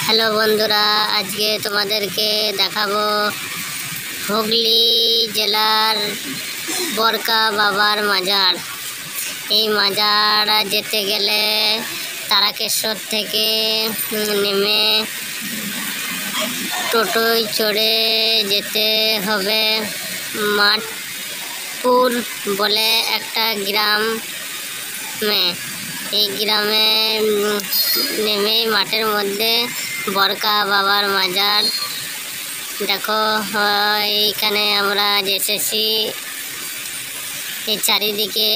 Hello বন্ধুরা, আজকে তোমাদেরকে দেখাবো হুগলি জেলার বরকা বাবার মাজার। এই মাজার যেতে গেলে তারকেশ্বর থেকে নেমে টোটোয় চড়ে যেতে হবে মাঠপুর বলে একটা গ্রামে। এই গ্রামে নেমেই মাঠের মধ্যে বরকা বাবার মাজার। দেখো এইখানে আমরা এসেছি। এই চারিদিকে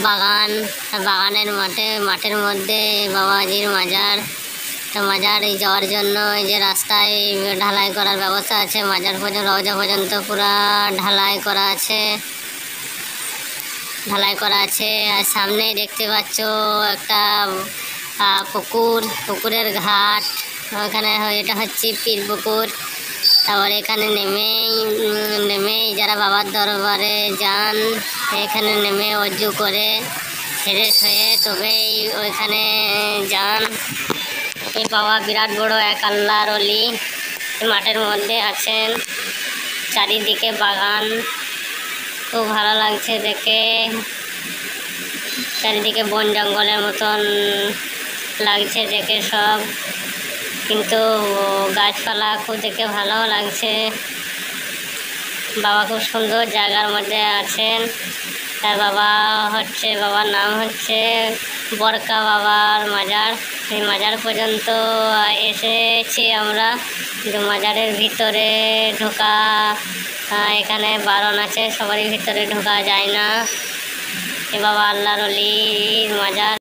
বাগান, বাগানের মাঠের মধ্যে বাবাজির মাজার। তো মাজারে যাওয়ার জন্য এই যে রাস্তায় ঢালাই করার ব্যবস্থা আছে। মাজার পর্যন্ত রওজা পর্যন্ত পুরা ঢালাই করা আছে। আর সামনেই দেখতে পাচ্ছ একটা পুকুরের ঘাট। ওখানে এটা হচ্ছে পীর পুকুর। তারপরে এখানে নেমেই যারা বাবার দরবারে যান এখানে নেমে অজু করে ফ্রেশ হয়ে তবেই ওইখানে যান। এই বাবা বিরাট বড় এক আল্লাহর ওলি মাঠের মধ্যে আছেন। চারিদিকে বাগান, খুব ভালো লাগছে দেখে। চারিদিকে বন জঙ্গলের মতন লাগছে দেখে সব, কিন্তু গাছপালা খুব দেখে ভালো লাগছে। বাবা খুব সুন্দর জায়গার মধ্যে আছেন। তার বাবার নাম হচ্ছে বরকা বাবার মাজার। এই মাজার পর্যন্ত এসেছি আমরা, কিন্তু মাজারের ভিতরে ঢোকা এখানে বারণ আছে, সবারই ভিতরে ঢোকা যায় না। এ বাবা আল্লাহর ওলির মাজার।